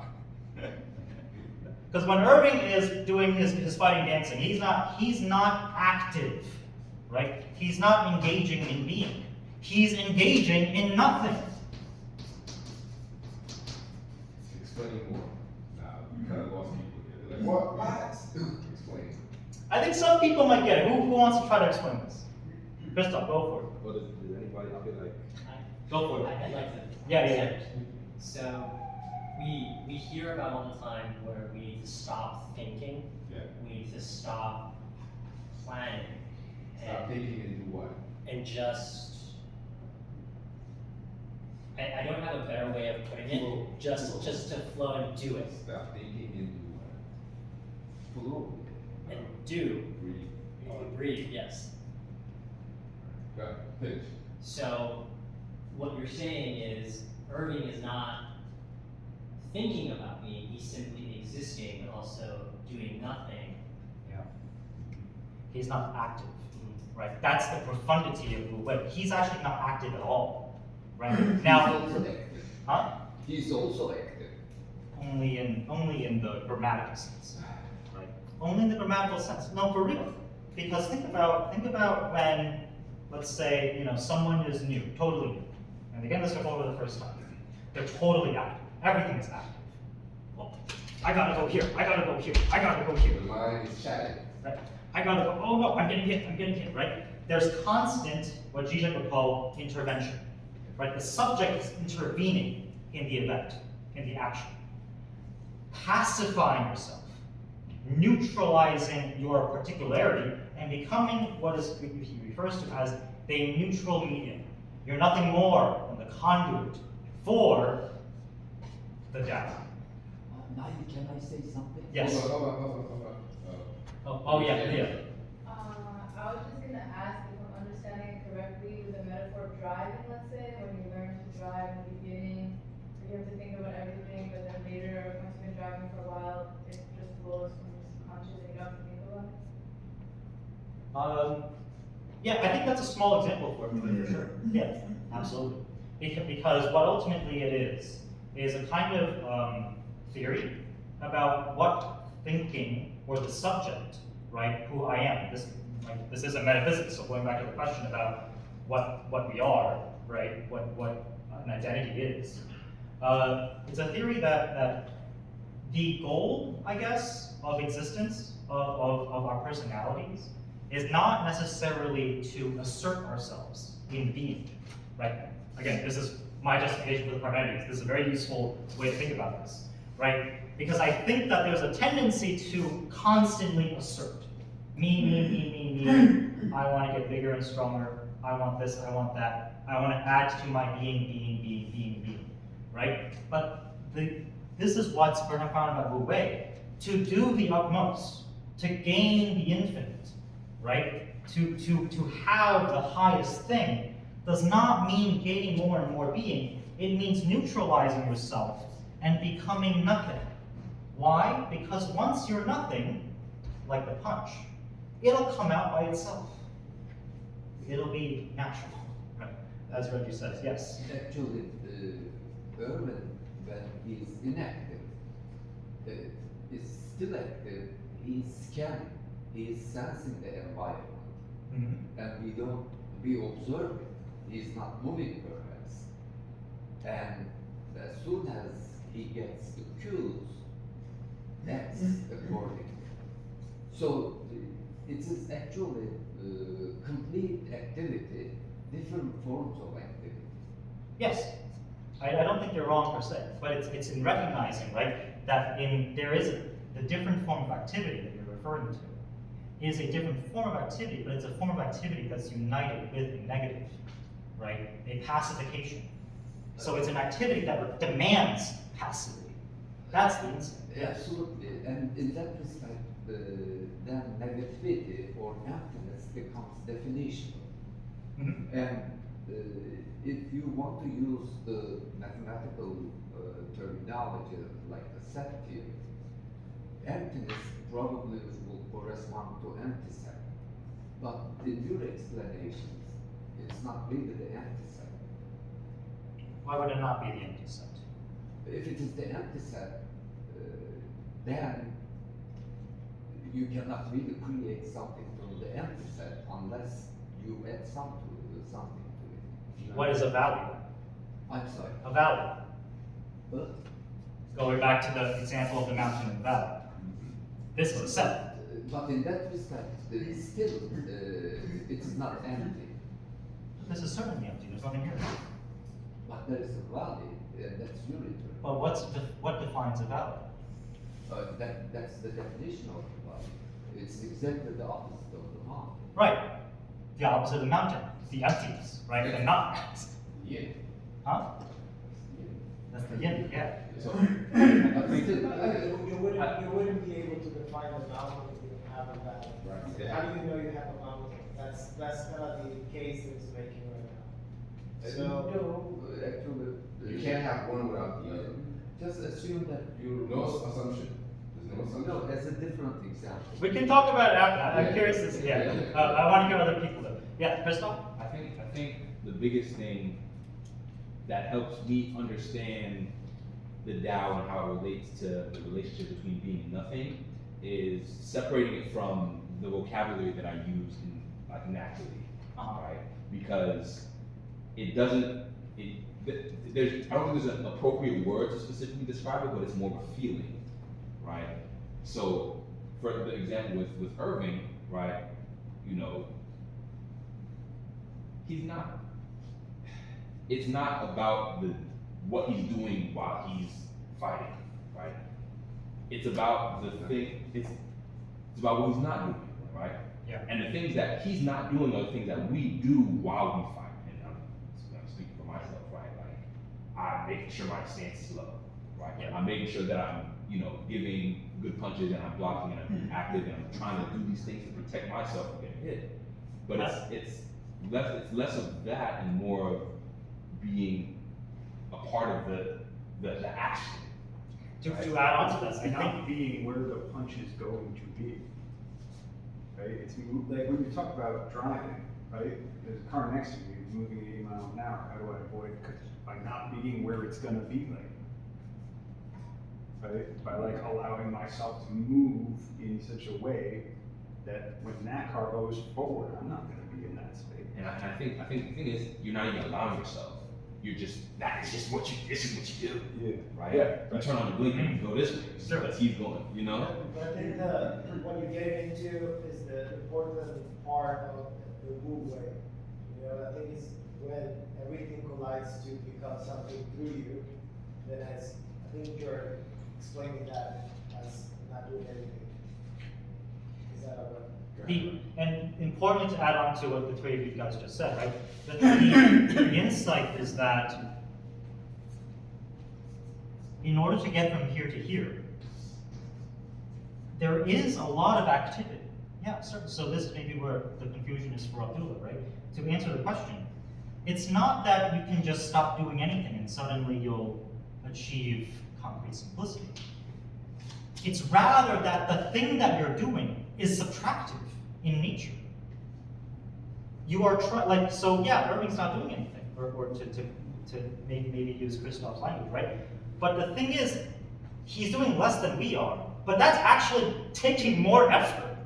Because when Irving is doing his fighting dancing, he's not active, right? He's not engaging in being. He's engaging in nothing. Explain more. Now, you kind of lost people here. They're like, what? Explain. I think some people might get it. Who wants to try to explain this? Christoph, go for it. Or does anybody, I'll be like, Go for it. I'd like to. Yeah. So, we hear about all the time where we need to stop thinking. Yeah. We need to stop planning. Stop thinking and do what? And just, I don't have a better way of putting it, just to flow and do it. Stop thinking and do what? Flow. And do. Breathe. Breathe, yes. Go ahead. Finish. So, what you're saying is, Irving is not thinking about me, he's simply existing, but also doing nothing. Yeah. He's not active, right? That's the profundity of Wu Wei. He's actually not active at all, right? Now, He's also active. huh? He's also active. Only in the grammatical sense, right? Only in the grammatical sense. No, for real. Because think about when, let's say, someone is new, totally new, and they get this stuff over the first time. They're totally active. Everything is active. Well, I gotta go here. I gotta go here. I gotta go here. The mind is chatting. Right? I gotta go. Oh no, I'm getting hit. Right? There's constant, what Zizek would call intervention. Right? The subject is intervening in the event. in the action. Pacifying yourself, neutralizing your particularity, and becoming what is he refers to as a neutral medium. You're nothing more than the conduit for the Tao. Now, can I say something? Yes. Hold on. Oh yeah, yeah. I was just gonna ask if I'm understanding it correctly with the metaphor of driving, let's say, when you learn to drive in the beginning, you have to think about everything, but then later, once you've been driving for a while, it just flows from your subconscious and you don't have to think about it? Yeah, I think that's a small example for sure. Yeah, absolutely. Because what ultimately it is a kind of theory about what thinking or the subject, right, who I am. This is a metaphysics, so going back to the question about what we are, right, what an identity is. It's a theory that the goal, I guess, of existence of our personalities is not necessarily to assert ourselves in being, right? Again, this is my justification for the Parmenides. This is a very useful way to think about this, right? Because I think that there's a tendency to constantly assert. Me. I want to get bigger and stronger. I want this, I want that. I want to add to my being, right? But this is what's found about Wu Wei. To do the utmost, to gain the infinite, right? To have the highest thing does not mean gaining more and more being. It means neutralizing yourself and becoming nothing. Why? Because once you're nothing, like the punch, it'll come out by itself. It'll be natural, right? As Reggie says, yes. Actually, Irwin, when he's inactive, is still active, he's scanning, he's sensing the environment. And we observe it. He's not moving perhaps. And as soon as he gets the cues, that's according. So it is actually complete activity, different forms of activity. Yes, I don't think you're wrong per se, but it's in recognizing, right, that there is the different form of activity that you're referring to is a different form of activity, but it's a form of activity that's united with a negative, right, a pacification. So it's an activity that demands passivity. That's the insight. Absolutely, and in that respect, then negativity or emptiness becomes definitional. And if you want to use the mathematical terminology like the set theory, emptiness probably will correspond to empty set. But in your explanations, it's not really the empty set. Why would it not be the empty set? If it is the empty set, then you cannot really create something from the empty set unless you add something to it. What is a value? I'm sorry. A value. But, Going back to the example of the mountain and the valley. This is a set. but in that respect, still, it is not empty. This is certainly empty. There's nothing here. But there is a valley, that's unitary. But what defines a valley? That's the definition of the valley. It's exactly the opposite of the mountain. Right. The opposite of the mountain. The emptiness, right? The nothingness. Yeah. Huh? That's the yin, yeah. So, You wouldn't be able to define a vowel if you don't have a vowel. Right. How do you know you have a vowel? That's kind of the case that it's making right now. So, no, actually, you can't have one without the other. just assume that you No assumption. There's no assumption. No, as a different example. We can talk about it after. I'm Yeah. curious to see. Yeah. I want to hear other people though. Yeah, Christoph? I think the biggest thing that helps me understand the Tao and how it relates to the relationship between being and nothing is separating it from the vocabulary that I use in, like, naturally, right? Because it doesn't, I don't think there's an appropriate word to specifically describe it, but it's more of a feeling, right? So, for the example with Irving, right, you know, it's not about what he's doing while he's fighting, right? It's about the thing, it's about what he's not doing, right? Yeah. And the things that he's not doing are the things that we do while we fight. And I'm speaking for myself, right? Like, I'm making sure my stance is low, right? Yeah. I'm making sure that I'm, giving good punches and I'm blocking and I'm active and I'm trying to do these things to protect myself from getting hit. But it's less of that and more of being a part of the action. To add on to this, I think being where the punch is going to be. Right? It's like when you talk about driving, right? There's a car next to me moving 80 miles an hour. How do I avoid it? By not being where it's gonna be right? By like allowing myself to move in such a way that when that car goes forward, I'm not gonna be in that space. And I think the thing is, you're not even allowing yourself. You're just, this is what you do. Yeah. Right? Yeah. You turn on the blinker and go this way. Sure. Let's keep going, But I think what you're getting into is the important part of the Wu way. I think it's when everything collides to become something through you, then I think you're explaining that as not doing anything. Is that right? And importantly to add on to what the three of you guys just said, right? The insight is that in order to get from here to here, there is a lot of activity. Yeah, so this may be where the confusion is for Abdullah, right? To answer the question, it's not that you can just stop doing anything and suddenly you'll achieve concrete simplicity. It's rather that the thing that you're doing is subtractive in nature. You are Irving's not doing anything, or to maybe use Christoph's language, right? But the thing is, he's doing less than we are, but that's actually taking more effort,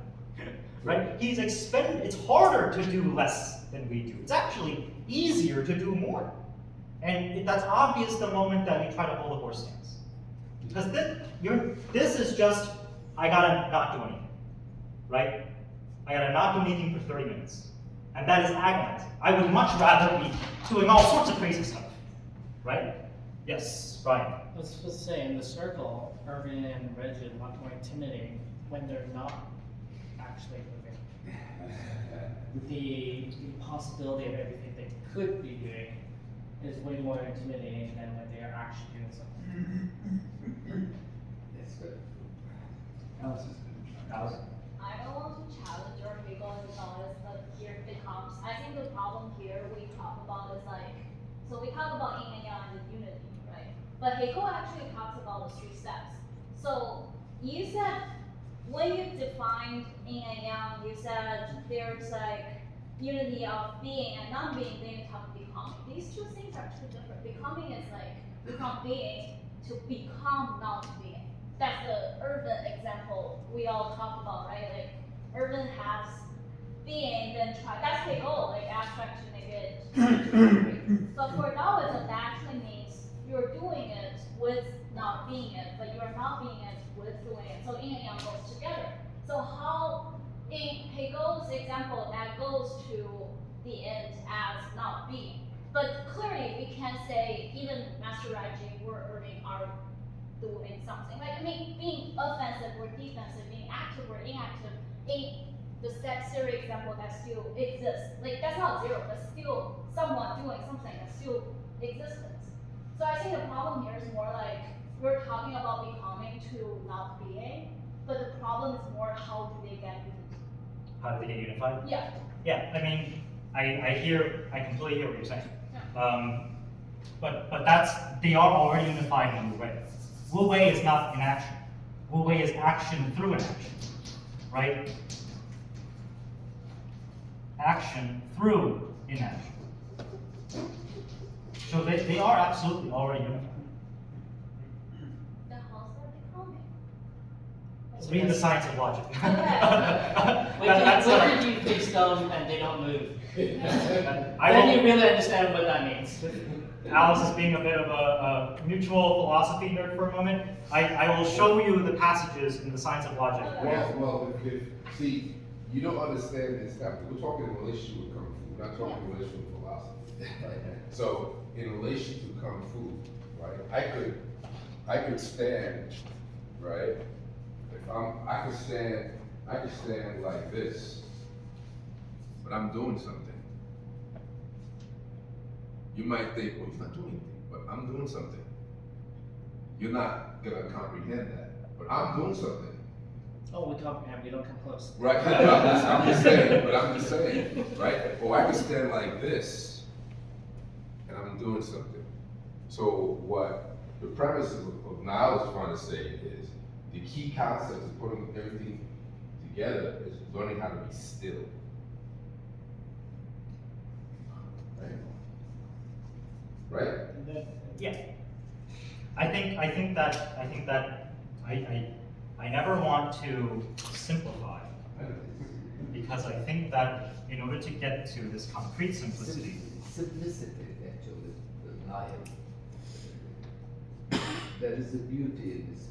right? It's harder to do less than we do. It's actually easier to do more. And that's obvious the moment that we try to hold a horse stance. Because this is just, I gotta not do anything, right? I gotta not do anything for 30 minutes. And that is agonizing. I would much rather be doing all sorts of crazy stuff, right? Yes, Brian. I was supposed to say, in the circle, Irvin and Reggie are much more intimidating when they're not actually moving. The possibility of everything they could be doing is way more intimidating than when they are actually doing something. That's good. Alice. I don't want to challenge or wiggle in the knowledge, but here it becomes, I think the problem here we talk about is so we talk about yin and yang and the unity, right? But Hegel actually talks about the 3 steps. So you said, when you defined yin and yang, you said there's unity of being and non-being, then you talk becoming. These 2 things are 2 different. Becoming is become being to become non-being. That's the Irvin example we all talk about, right? Irvin has being, then try. That's Hegel, abstract to make it. But for Daoism, that actually means you're doing it with not being it, but you're not being it with doing it. So yin and yang goes together. So how, in Hegel's example, that goes to the end as not being. But clearly, we can say even Master Raji or Irving are doing something. Being offensive or defensive, being active or inactive, in the set theory example that still exists. That's not zero, that's still someone doing something that's still existence. So I think the problem here is more we're talking about becoming to not being, but the problem is more how do they get unity? How do they get unified? Yeah. Yeah, I completely hear what you're saying. Yeah. But they are already unified in Wu Wei. Wu Wei is not inaction. Wu Wei is action through inaction, right? Action through inaction. So they are absolutely already unified. The how's that becoming? Read the science of logic. What if you fix them and they don't move? Then you really understand what that means. Alice is being a bit of a mutual philosophy nerd for a moment. I will show you the passages in the science of logic. See, you don't understand this now. We're talking in relation with Kung Fu, we're not talking in relation with philosophy. Right? So, in relation to Kung Fu, right, I could I could stand, right? If I could stand like this, but I'm doing something. You might think, well, he's not doing anything, but I'm doing something. You're not gonna comprehend that, but I'm doing something. Oh, we comprehend, we don't come close. Right, I'm just saying, but I'm just saying, right? Or I can stand like this, and I'm doing something. So what the premise of Nile is trying to say is, the key concept of putting everything together is learning how to be still. Right? Right? And then, Yeah. I think that I never want to simplify, because I think that in order to get to this concrete simplicity, Simplicity, actually, the Nile. There is a beauty in this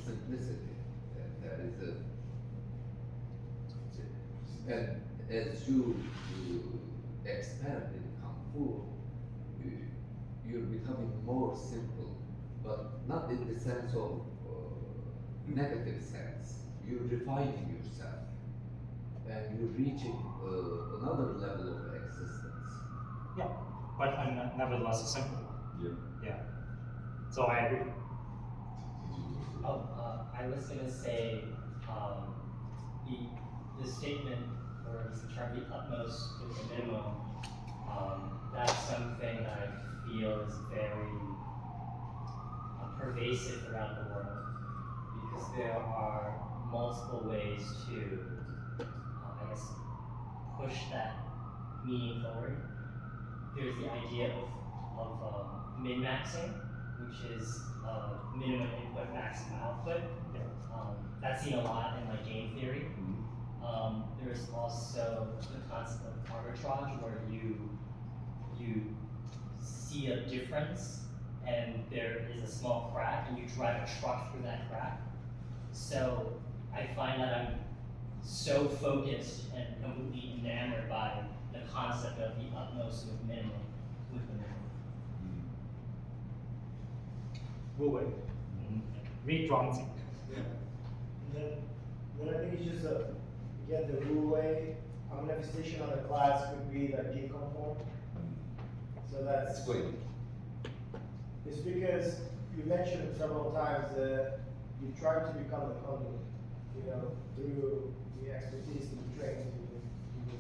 simplicity. There is a, and as you expand in Kung Fu, you're becoming more simple, but not in the sense of negative sense. You're refining yourself, and you're reaching another level of existence. yeah, but nevertheless a simple one. Yeah. Yeah. So I agree. I was gonna say, the statement, or the term, the utmost with the minimum, that's something that I feel is very pervasive throughout the world, because there are multiple ways to, I guess, push that meaning forward. There's the idea of min-maxing, which is minimum input, maximum output. That's seen a lot in like game theory. There's also the concept of arbitrage, where you see a difference and there is a small crack and you drive a truck through that crack. So I find that I'm so focused and completely enamored by the concept of the utmost with minimum, with the minimum. Wu Wei. Read Zhuangzi. yeah. And then I think it's just again, the Wu Wei, manifestation of the class could be that deconform. So that's, Explain. it's because you mentioned several times that you try to become a conduit, through the expertise that you train to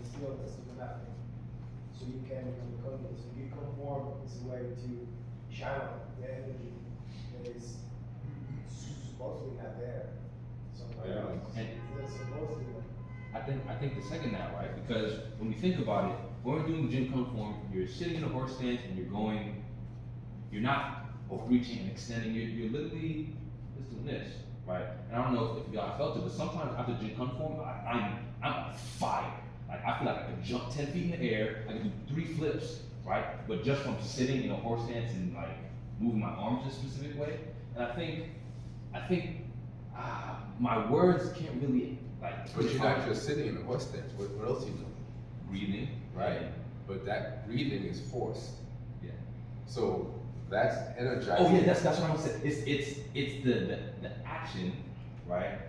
the stillness of the nothing. So you can become a conduit. So deconform is a way to channel the energy that is supposedly not there. Somewhere else. And That's supposedly I think the second that, right? Because when we think about it, when we're doing the Jin Kung form, you're sitting in a horse stance and you're not overreaching and extending, you're literally just doing this, right? And I don't know if y'all felt it, but sometimes after Jin Kung form, I'm on fire. Like I feel like I could jump 10 feet in the air, I could do 3 flips, right? But just from sitting in a horse stance and like moving my arms in a specific way. And I think my words can't really like. But you're not just sitting in a horse stance. What else are you doing? Breathing, Right. But that breathing is forced. Yeah. So that's energizing. Oh yeah, that's what I'm saying. It's the action, right?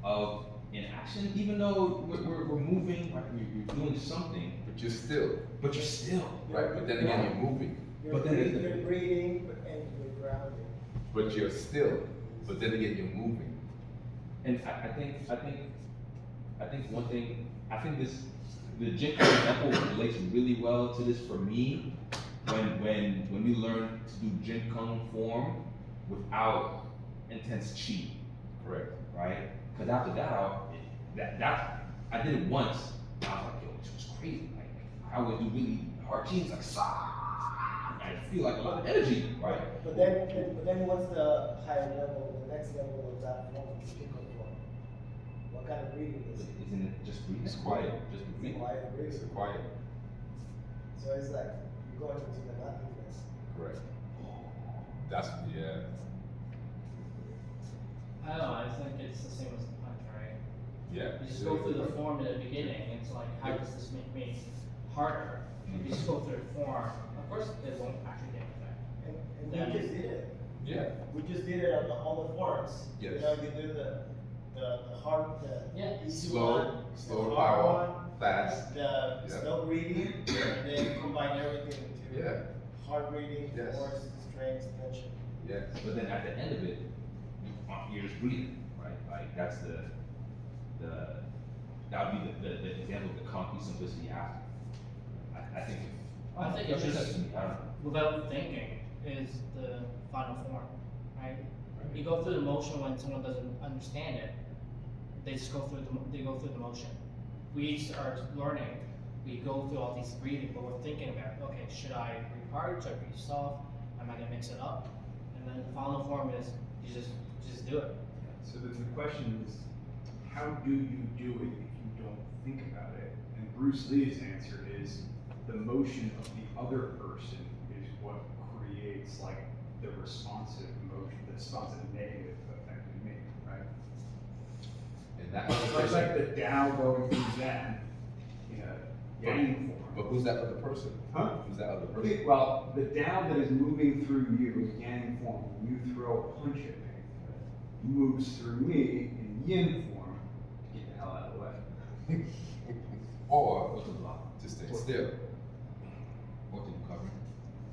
Of in action, even though we're moving, right? You're doing something, But you're still. but you're still. Right. But then again, you're moving. You're But then breathing, you're breathing, and you're grounding. But you're still. But then again, you're moving. And I think one thing, the Jin Kung example relates really well to this for me when we learn to do Jin Kung form without intense chi, Correct. right? Because after that, I did it once, and I was like, yo, this was crazy. Like, I always do really hard chi, it's like, I feel like a lot of energy, right? But then what's the higher level, the next level of that form, the Jin Kung form? What kind of breathing is it? Isn't it just breathing? It's quiet. Just It's breathing. quiet breathing. It's quiet. So it's like you're going into the nothingness. Correct. That's, yeah. I don't know, I think it's the same as the punch, right? Yeah. You just go through the form in the beginning, and it's like, how does this make me harder? You just go through the form, of course, it won't actually get effect. And Then- we just did it. Yeah. We just did it on all the forms. Yes. You know, we do the hard, Yeah. easy Slow, one, slow the hard power, one, fast. the Yeah. slow reading, and then combine everything into Yeah. hard reading, Yes. force, strength, tension. Yes. But then at the end of it, you're just breathing, right? Like that's that would be the example of the concrete simplicity after. I think. I think that's it's just just me, I don't know. without thinking is the final form, right? You go through the motion when someone doesn't understand it. They just go through the motion. We are learning. We go through all these breathing, but we're thinking about, okay, should I breathe hard? Should I breathe soft? Am I gonna mix it up? And then the final form is you just do it. So the question is, how do you do it if you don't think about it? And Bruce Lee's answer is, the motion of the other person is what creates like the responsive motion, the responsive negative effect in me, right? And that So it's like the Tao going through Zen in a yang form. But who's that other person? Huh? Who's that other person? Well, the Tao that is moving through you in yang form, when you throw a punch at me, moves through me in yin form, get the hell out of the way. Or to stay still. What did you cover?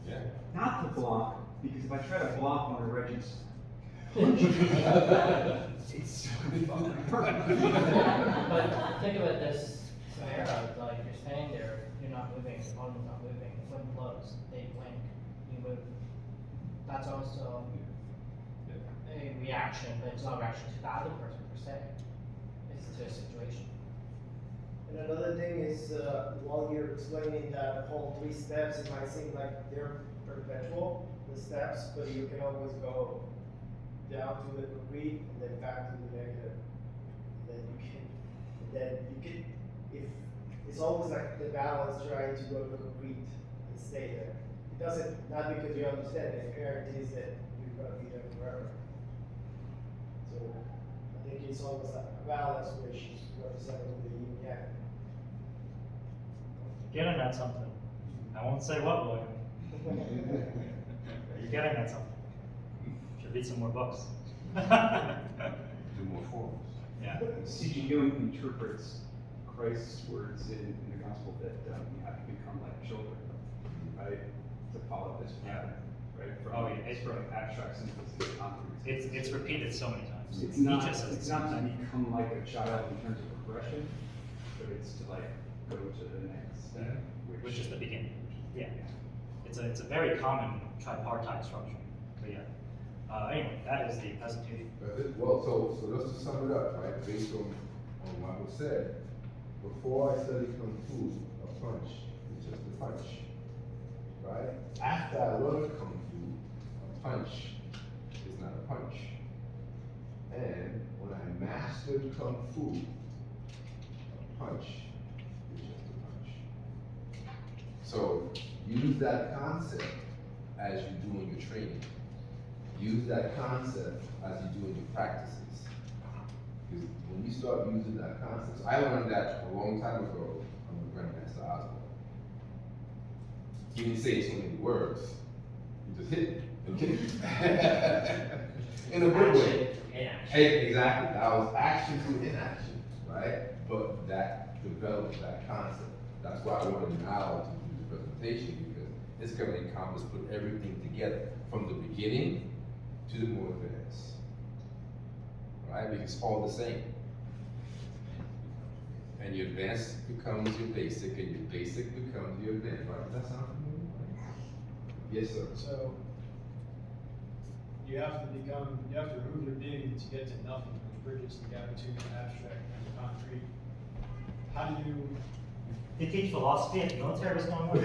Yeah. Not to block, because if I try to block one of Reggie's it's so fun. But think of it this scenario, like you're standing there, you're not moving, your opponent's not moving, the wind blows, they blink, you move. That's also a reaction, but it's not a reaction to the other person per se. It's to a situation. And another thing is, while you're explaining that whole 3 steps, it might seem like they're perpetual, the steps, but you can always go down to the concrete and then back to the negative. If it's always like the balance trying to go to the concrete and stay there. It doesn't, not because you understand it, it guarantees that you're gonna be there forever. So I think it's almost like a balance which is represented with the yin yang. Getting at something. I won't say what, William. You're getting at something. Should read some more books. Do more forms. Yeah. C.G. Jung interprets Christ's words in the gospel that you have to become like children, right? To follow this pattern, right? From, from abstract simplicity to concrete. It's repeated so many times. It's Nietzsche not, says it's it. not to become like a child in terms of progression, but it's to like go to the next step. Which is the beginning. Yeah. It's a very common tripartite structure. But yeah. Anyway, that is the presentation. Well, so let's just sum it up, right? Based on what was said. Before I studied Kung Fu, a punch is just a punch, right? After I learned Kung Fu, a punch is not a punch. And when I mastered Kung Fu, a punch is just a punch. So use that concept as you're doing your training. Use that concept as you're doing your practices. Because when you start using that concept, I learned that a long time ago from the Grandmaster Oswald. He didn't say so many words. He just hit it. In a good way. Hey, exactly. That was action to inaction, right? But that developed that concept. That's why I wanted now to do the presentation, because it's going to encompass, put everything together from the beginning to the more advanced. Right? Because it's all the same. And your advanced becomes your basic, and your basic becomes your advanced. Right? Does that sound familiar? Yes, sir. So you have to remove your being to get to nothing, which bridges the gap between the abstract and the concrete. How do you? They teach philosophy at the military was going on.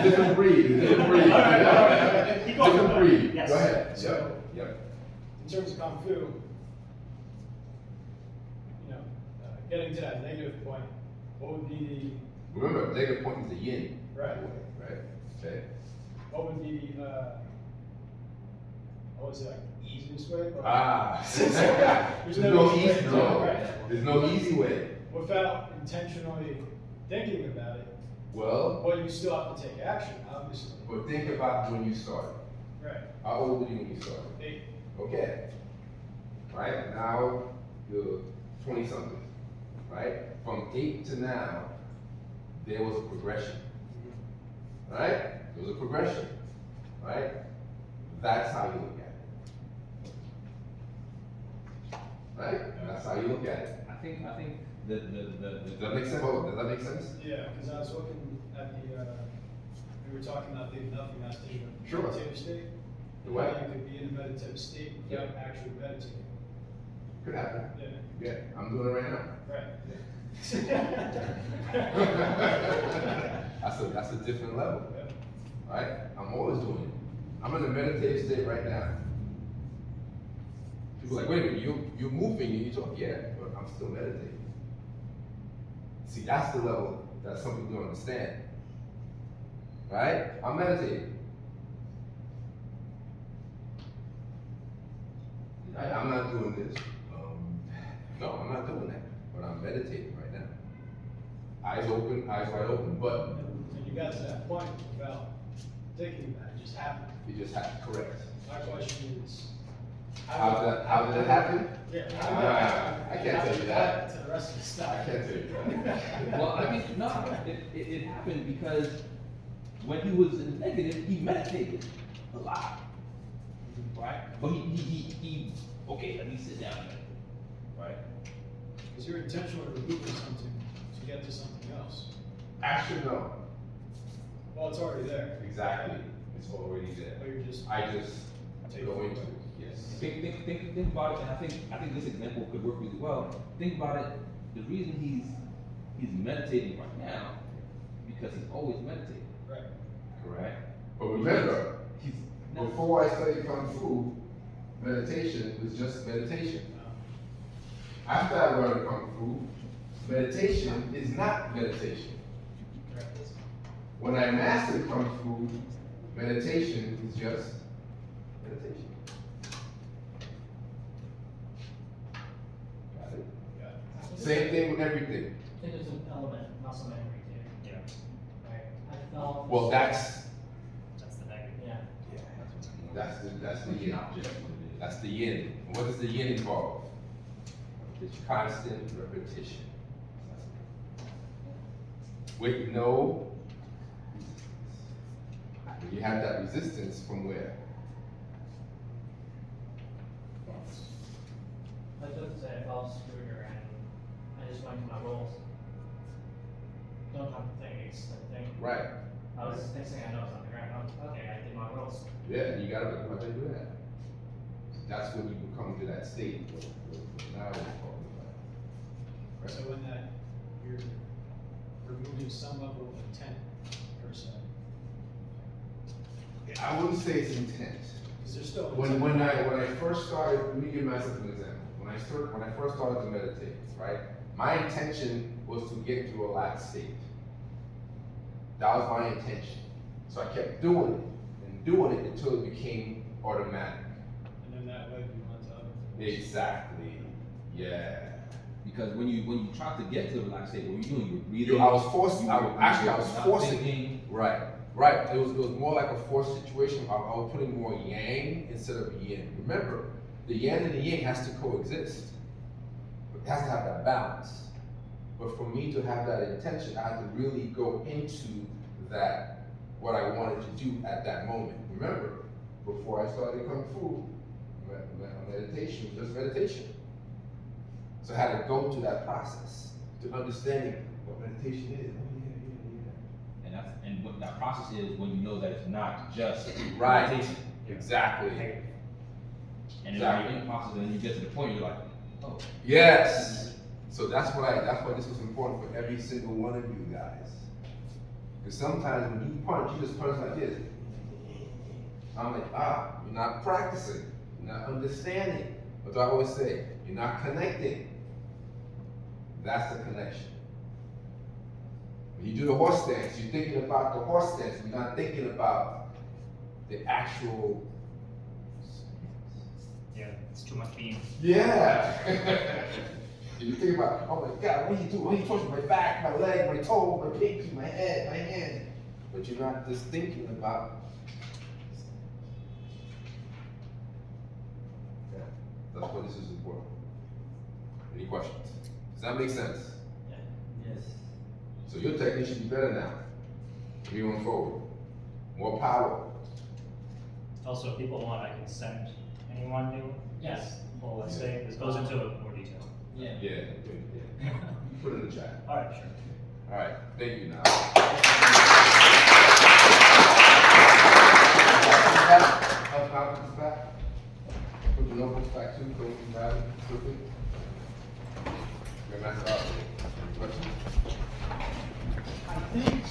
Different breed. Different breed. All right. Keep going. Different breed. Yes. Go ahead. So, Yep. in terms of Kung Fu, getting to that negative point, what would be Remember, negative point is the yin. Right. Right. Okay. what would be what was it, like the easiest way? Or- There's no easy way. no. Right. There's no easy way. Without intentionally thinking about it, Well, but you still have to take action, obviously. but think about when you started. Right. How old were you when you started? 8. Okay. Right, now you're 20 something, right? From 8 to now, there was a progression, right? There was a progression, right? That's how you look at it, right? That's how you look at it. I think the Does that make sense? Does that make sense? Yeah, because I was looking at the, we were talking about the nothing state of Sure. meditative state. The what? How you could be in a meditative state without actually meditating. Could happen. Yeah. Yeah, I'm doing it right now. Right. That's a different level, Yeah. right? I'm always doing it. I'm in a meditative state right now. People are like, wait a minute, you're moving and you talk, yeah, but I'm still meditating. See, that's the level that some people don't understand. Right? I'm meditating. I'm not doing this. No, I'm not doing that. But I'm meditating right now. Eyes open, eyes wide open, but And you got to that point without thinking that, it just happened. you just have to correct. My question is. How did it happen? Yeah. I can't tell you that. To the rest of the stuff. I can't tell you that. well, I mean, no, it happened because when he was in the negative, he meditated a lot, right? But he okay, let me sit down, right? Because you're intentionally removing something to get to something else. Actually, no. Well, it's already there. Exactly. It's already there. But you're just. I just go into it. Yes. Think about it, and I think this example could work really well. Think about it. The reason he's meditating right now because he's always meditating. Right. Correct. But remember, before I studied Kung Fu, meditation was just meditation. After I learned Kung Fu, meditation is not meditation. When I mastered Kung Fu, meditation is just meditation. Got it? Yeah. Same thing with everything. I think there's an element, muscle memory too. Yeah. Right. I felt. Well, that's the negative. Yeah. that's the yin. That's the yin. And what does the yin involve? It's constant repetition. With no resistance. When you have that resistance, from where? Like let's say if I was a scooter and I just went to my roles. Don't have to think, it's the thing. Right. I was, next thing I know, it's on the ground. Okay, I did my roles. Yeah, you gotta let them do that. That's when you become to that state. Now we're talking about. Right? So in that, you're removing some level of intent, per se. I wouldn't say it's intent. Because there's still. When I first started, let me give myself an example. When I first started to meditate, right? My intention was to get into a relaxed state. That was my intention. So I kept doing it and doing it until it became automatic. And then that led you on to other things. Exactly. Yeah. Because when you try to get to a relaxed state, what were you doing? You were breathing. I was forced. you I were was not forcing. thinking. Right. Right. It was more like a forced situation. I was putting more yang instead of yin. Remember, the yang and the yin has to coexist. It has to have that balance. But for me to have that intention, I had to really go into that, what I wanted to do at that moment. Remember, before I started Kung Fu, meditation was just meditation. So I had to go to that process to understanding what meditation is. And what that process is when you know that it's not just Right. meditation. Exactly. And then when you're in the process, and then you get to the point, you're like, oh. Yes. So that's why this was important for every single one of you guys. Because sometimes when you punch, you just punch like this. I'm like, you're not practicing, you're not understanding. What do I always say? You're not connecting. That's the connection. When you do the horse dance, you're thinking about the horse dance, you're not thinking about the actual. Yeah, it's too much being. Yeah. You think about, oh my God, what are you doing? What are you touching? My back, my leg, my toe, my pinky, my head, my hand. But you're not just thinking about That's why this is important. Any questions? Does that make sense? Yes. So your technique should be better now. Moving forward. More power. Also, if people want, I can send anyone new. Yes. Well, let's say this goes into more detail. Yeah. Yeah. Put it in the chat. All right, sure. All right. Thank you now. Help confidence back. Put your notebooks back too. Go and grab it quickly. Grandmaster, questions? I think,